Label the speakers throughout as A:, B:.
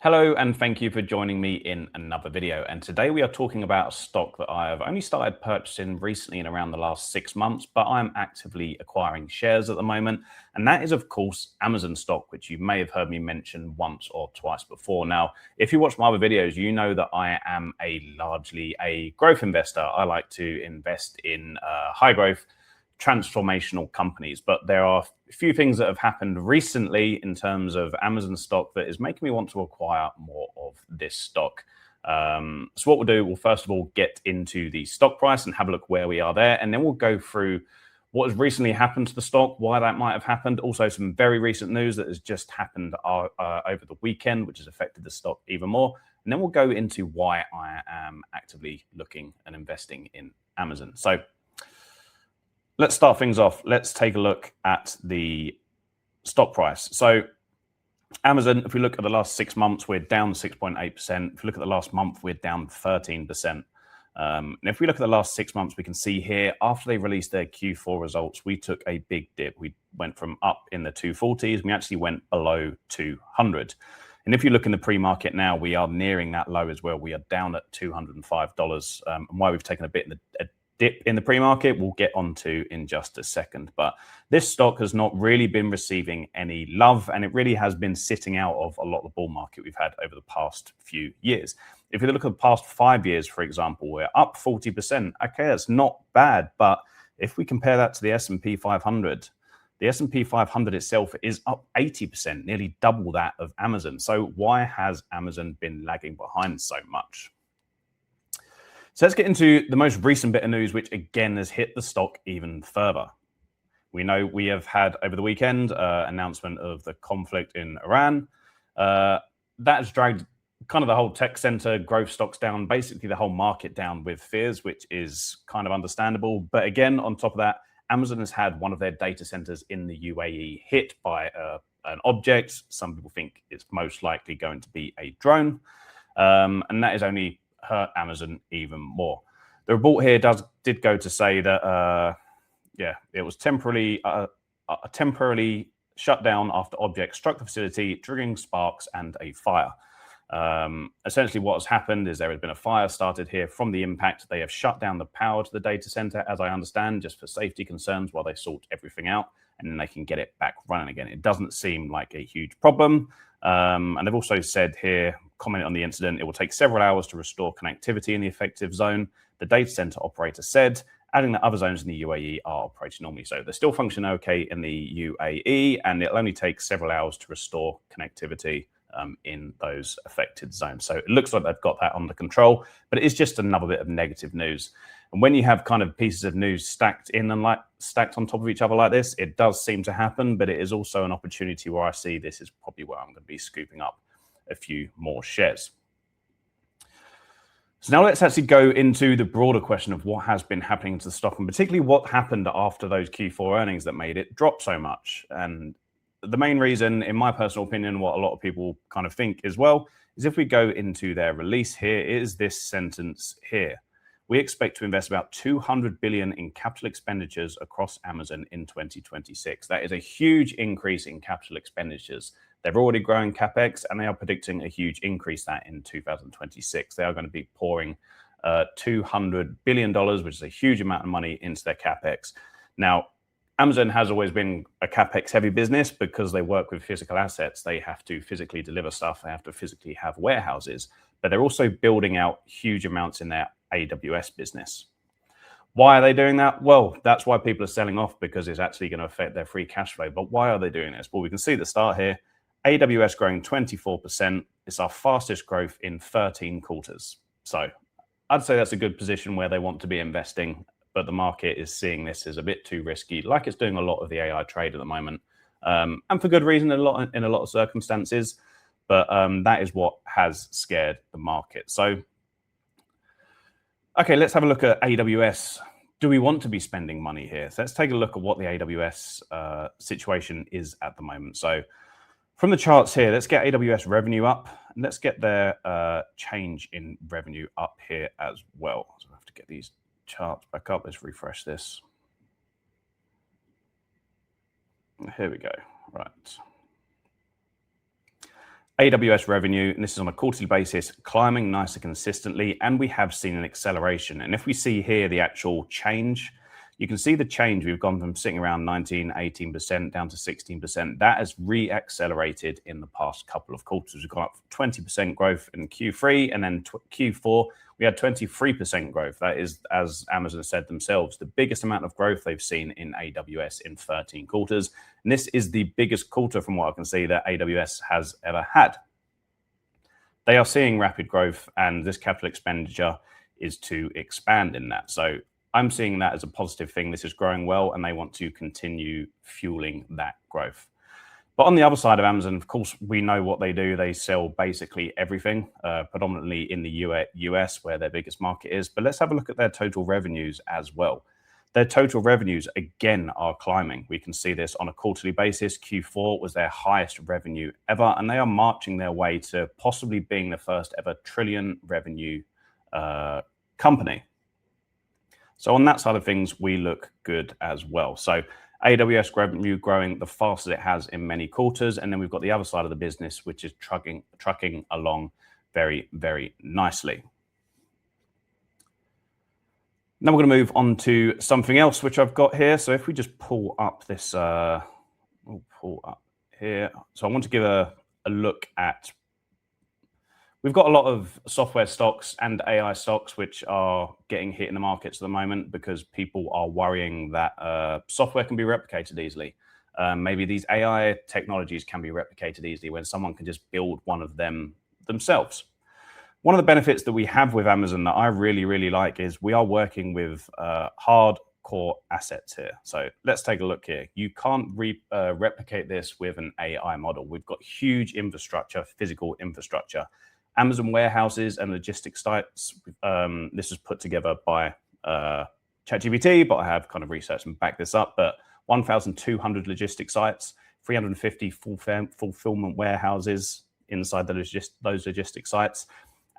A: Hello, and thank you for joining me in another video. And today we are talking about a stock that I have only started purchasing recently in around the last 6 months, but I'm actively acquiring shares at the moment. And that is, of course, Amazon stock, which you may have heard me mention once or twice before. Now, if you watch my other videos, you know that I am largely a growth investor. I like to invest in high growth, transformational companies. But there are a few things that have happened recently in terms of Amazon stock that is making me want to acquire more of this stock. So what we'll do, we'll first of all get into the stock price and have a look where we are there. And then we'll go through what has recently happened to the stock, why that might have happened. Also, some very recent news that has just happened over the weekend, which has affected the stock even more. And then we'll go into why I am actively looking and investing in Amazon. So let's start things off. Let's take a look at the stock price. So Amazon, if we look at the last 6 months, we're down 6.8%. If we look at the last month, we're down 13%. And if we look at the last 6 months, we can see here, after they released their Q4 results, we took a big dip. We went from up in the 240s, and we actually went below 200. And if you look in the pre-market now, we are nearing that low as well. We are down at $205. And why we've taken a bit in the dip in the pre-market, we'll get onto in just a second. But this stock has not really been receiving any love, and it really has been sitting out of a lot of the bull market we've had over the past few years. If you look at the past 5 years, for example, we're up 40%. Okay, that's not bad, but if we compare that to the S&P 500, the S&P 500 itself is up 80%, nearly double that of Amazon. So why has Amazon been lagging behind so much? So let's get into the most recent bit of news, which again has hit the stock even further. We know we have had over the weekend announcement of the conflict in Iran. That has dragged kind of the whole tech center growth stocks down, basically the whole market down with fears, which is kind of understandable. But again, on top of that, Amazon has had one of their data centers in the UAE hit by an object. Some people think it's most likely going to be a drone. And that is only hurt Amazon even more. The report here did go to say that it was temporarily shut down after objects struck the facility, triggering sparks and a fire. Essentially what has happened is there has been a fire started here from the impact. They have shut down the power to the data center, as I understand, just for safety concerns while they sort everything out, and then they can get it back running again. It doesn't seem like a huge problem. And they've also said here, commenting on the incident, it will take several hours to restore connectivity in the affected zone. The data center operator said, adding that other zones in the UAE are operating normally. So they're still functioning okay in the UAE, and it'll only take several hours to restore connectivity in those affected zones. So it looks like they've got that under control, but it is just another bit of negative news. And when you have kind of pieces of news stacked on top of each other like this, it does seem to happen, but it is also an opportunity where I see this is probably where I'm going to be scooping up a few more shares. So now let's actually go into the broader question of what has been happening to the stock, and particularly what happened after those Q4 earnings that made it drop so much. And the main reason, in my personal opinion, what a lot of people kind of think as well, is if we go into their release here, is this sentence here. We expect to invest about $200 billion in capital expenditures across Amazon in 2026. That is a huge increase in capital expenditures. They're already growing CapEx, and they are predicting a huge increase that in 2026. They are going to be pouring $200 billion, which is a huge amount of money, into their CapEx. Now, Amazon has always been a CapEx heavy business because they work with physical assets. They have to physically deliver stuff. They have to physically have warehouses, but they're also building out huge amounts in their AWS business. Why are they doing that? Well, that's why people are selling off, because it's actually going to affect their free cash flow. But why are they doing this? Well, we can see the start here. AWS growing 24%. It's our fastest growth in 13 quarters. So I'd say that's a good position where they want to be investing, but the market is seeing this as a bit too risky, like it's doing a lot of the AI trade at the moment, and for good reason in a lot of circumstances. But that is what has scared the market. So, okay, let's have a look at AWS. Do we want to be spending money here? So let's take a look at what the AWS situation is at the moment. So from the charts here, let's get AWS revenue up, and let's get their change in revenue up here as well. So I have to get these charts back up. Let's refresh this. Here we go. Right. AWS revenue, and this is on a quarterly basis, climbing nice and consistently, and we have seen an acceleration. And if we see here the actual change, you can see the change. We've gone from sitting around 19, 18% down to 16%. That has re-accelerated in the past couple of quarters. We've gone up 20% growth in Q3, and then Q4, we had 23% growth. That is, as Amazon said themselves, the biggest amount of growth they've seen in AWS in 13 quarters. And this is the biggest quarter, from what I can see, that AWS has ever had. They are seeing rapid growth, and this capital expenditure is to expand in that. So I'm seeing that as a positive thing. This is growing well, and they want to continue fueling that growth. But on the other side of Amazon, of course, we know what they do. They sell basically everything, predominantly in the US, where their biggest market is. But let's have a look at their total revenues as well. Their total revenues, again, are climbing. We can see this on a quarterly basis. Q4 was their highest revenue ever, and they are marching their way to possibly being the first ever trillion revenue company. So on that side of things, we look good as well. So AWS revenue growing the fastest it has in many quarters. And then we've got the other side of the business, which is trucking along very, very nicely. Now we're going to move on to something else, which I've got here. So if we just pull up this, we'll pull up here. So I want to give a look at, we've got a lot of software stocks and AI stocks which are getting hit in the markets at the moment because people are worrying that software can be replicated easily. Maybe these AI technologies can be replicated easily when someone can just build one of them themselves. One of the benefits that we have with Amazon that I really, really like is we are working with hardcore assets here. So let's take a look here. You can't replicate this with an AI model. We've got huge infrastructure, physical infrastructure. Amazon warehouses and logistics sites. This is put together by ChatGPT, but I have kind of researched and backed this up. But 1,200 logistics sites, 350 fulfillment warehouses inside those logistics sites,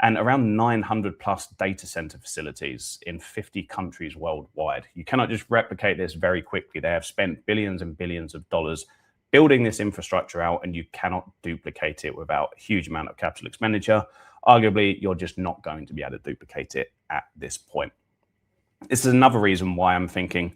A: and around 900 plus data center facilities in 50 countries worldwide. You cannot just replicate this very quickly. They have spent billions and billions of dollars building this infrastructure out, and you cannot duplicate it without a huge amount of capital expenditure. Arguably, you're just not going to be able to duplicate it at this point. This is another reason why I'm thinking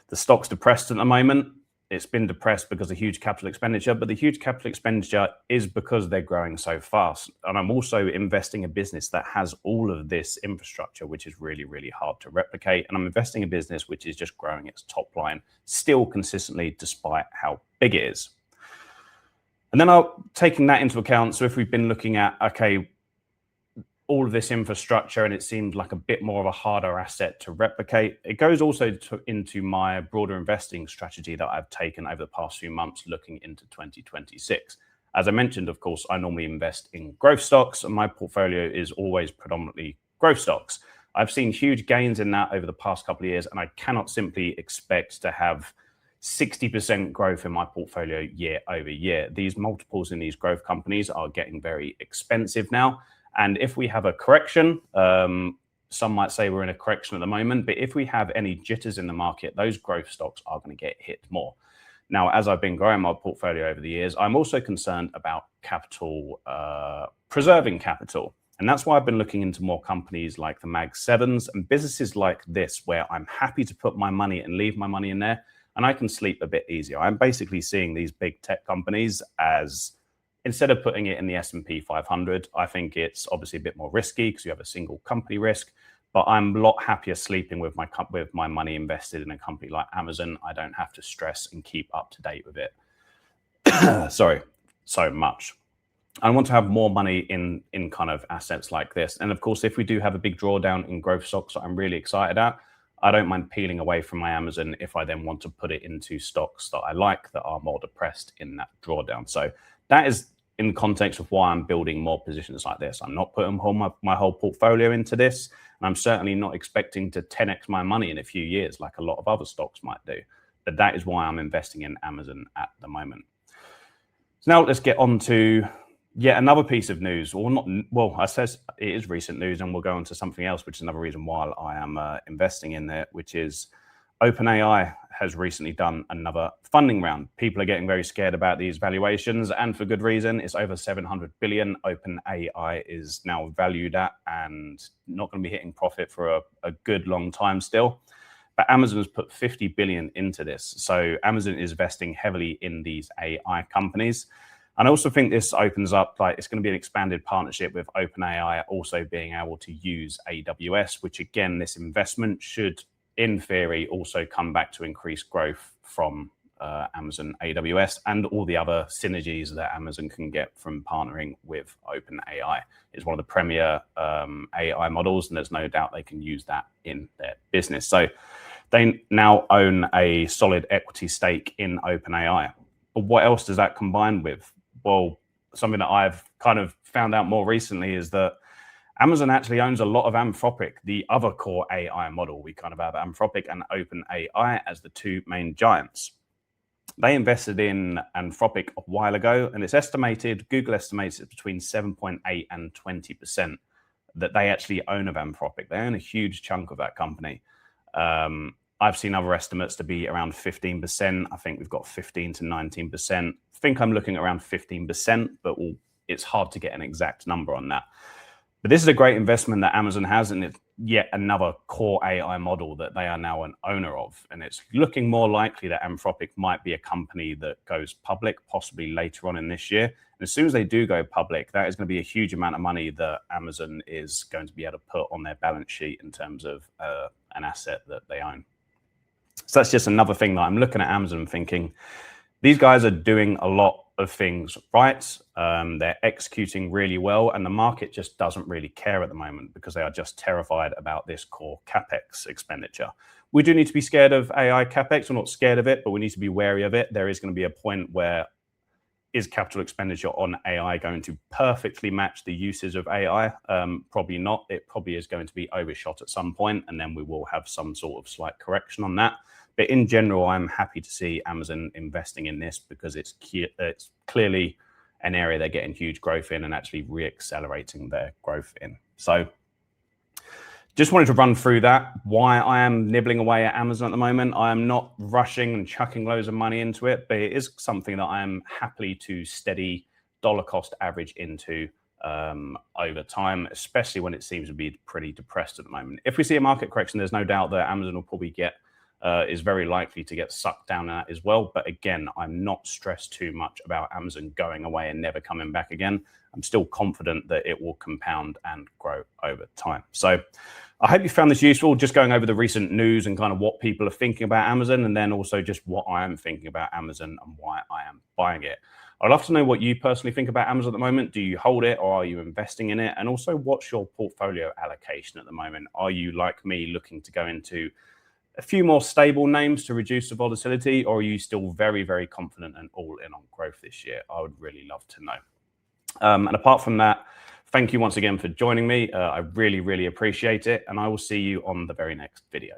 A: the stock's depressed at the moment. It's been depressed because of huge capital expenditure, but the huge capital expenditure is because they're growing so fast. And I'm also investing in a business that has all of this infrastructure, which is really, really hard to replicate. And I'm investing in a business which is just growing its top line still consistently, despite how big it is. And then taking that into account, so if we've been looking at, okay, all of this infrastructure, and it seemed like a bit more of a harder asset to replicate. It goes also into my broader investing strategy that I've taken over the past few months looking into 2026. As I mentioned, of course, I normally invest in growth stocks, and my portfolio is always predominantly growth stocks. I've seen huge gains in that over the past couple of years, and I cannot simply expect to have 60% growth in my portfolio year over year. These multiples in these growth companies are getting very expensive now. And if we have a correction, some might say we're in a correction at the moment, but if we have any jitters in the market, those growth stocks are going to get hit more. Now, as I've been growing my portfolio over the years, I'm also concerned about capital, preserving capital. And that's why I've been looking into more companies like the AMZNs and businesses like this, where I'm happy to put my money and leave my money in there, and I can sleep a bit easier. I'm basically seeing these big tech companies as, instead of putting it in the S&P 500, I think it's obviously a bit more risky because you have a single company risk, but I'm a lot happier sleeping with my money invested in a company like Amazon. I don't have to stress and keep up to date with it. Sorry, so much. I want to have more money in kind of assets like this. And of course, if we do have a big drawdown in growth stocks that I'm really excited at, I don't mind peeling away from my Amazon if I then want to put it into stocks that I like that are more depressed in that drawdown. So that is in context of why I'm building more positions like this. I'm not putting my whole portfolio into this, and I'm certainly not expecting to 10x my money in a few years like a lot of other stocks might do. But that is why I'm investing in Amazon at the moment. So now let's get on to yet another piece of news, or not. Well, I says it is recent news, and we'll go on to something else, which is another reason why I am investing in there, which is OpenAI has recently done another funding round. People are getting very scared about these valuations, and for good reason. It's over 700 billion. OpenAI is now valued at, and not going to be hitting profit for a good long time still. But Amazon has put 50 billion into this. So Amazon is investing heavily in these AI companies. And I also think this opens up, like, it's going to be an expanded partnership with OpenAI also being able to use AWS, which again, this investment should, in theory, also come back to increase growth from Amazon AWS and all the other synergies that Amazon can get from partnering with OpenAI. It's one of the premier AI models, and there's no doubt they can use that in their business. So they now own a solid equity stake in OpenAI. But what else does that combine with? Well, something that I've kind of found out more recently is that Amazon actually owns a lot of Anthropic, the other core AI model. We kind of have Anthropic and OpenAI as the two main giants. They invested in Anthropic a while ago, and it's estimated, Google estimates it's between 7.8 and 20% that they actually own of Anthropic. They own a huge chunk of that company. I've seen other estimates to be around 15%. I think we've got 15 to 19%. I think I'm looking at around 15%, but it's hard to get an exact number on that. But this is a great investment that Amazon has, and it's yet another core AI model that they are now an owner of. And it's looking more likely that Anthropic might be a company that goes public, possibly later on in this year. And as soon as they do go public, that is going to be a huge amount of money that Amazon is going to be able to put on their balance sheet in terms of an asset that they own. So that's just another thing that I'm looking at Amazon thinking, these guys are doing a lot of things right. They're executing really well, and the market just doesn't really care at the moment because they are just terrified about this core CapEx expenditure. We do need to be scared of AI CapEx. We're not scared of it, but we need to be wary of it. There is going to be a point where is capital expenditure on AI going to perfectly match the uses of AI? Probably not. It probably is going to be overshot at some point, and then we will have some sort of slight correction on that. But in general, I'm happy to see Amazon investing in this because it's clearly an area they're getting huge growth in and actually re-accelerating their growth in. So just wanted to run through that, why I am nibbling away at Amazon at the moment. I am not rushing and chucking loads of money into it, but it is something that I am happy to steady dollar cost average into over time, especially when it seems to be pretty depressed at the moment. If we see a market correction, there's no doubt that Amazon will probably is very likely to get sucked down at as well. But again, I'm not stressed too much about Amazon going away and never coming back again. I'm still confident that it will compound and grow over time. So I hope you found this useful, just going over the recent news and kind of what people are thinking about Amazon, and then also just what I am thinking about Amazon and why I am buying it. I'd love to know what you personally think about Amazon at the moment. Do you hold it or are you investing in it? And also, what's your portfolio allocation at the moment? Are you, like me, looking to go into a few more stable names to reduce the volatility, or are you still very, very confident and all in on growth this year? I would really love to know. And apart from that, thank you once again for joining me. I really, really appreciate it. And I will see you on the very next video.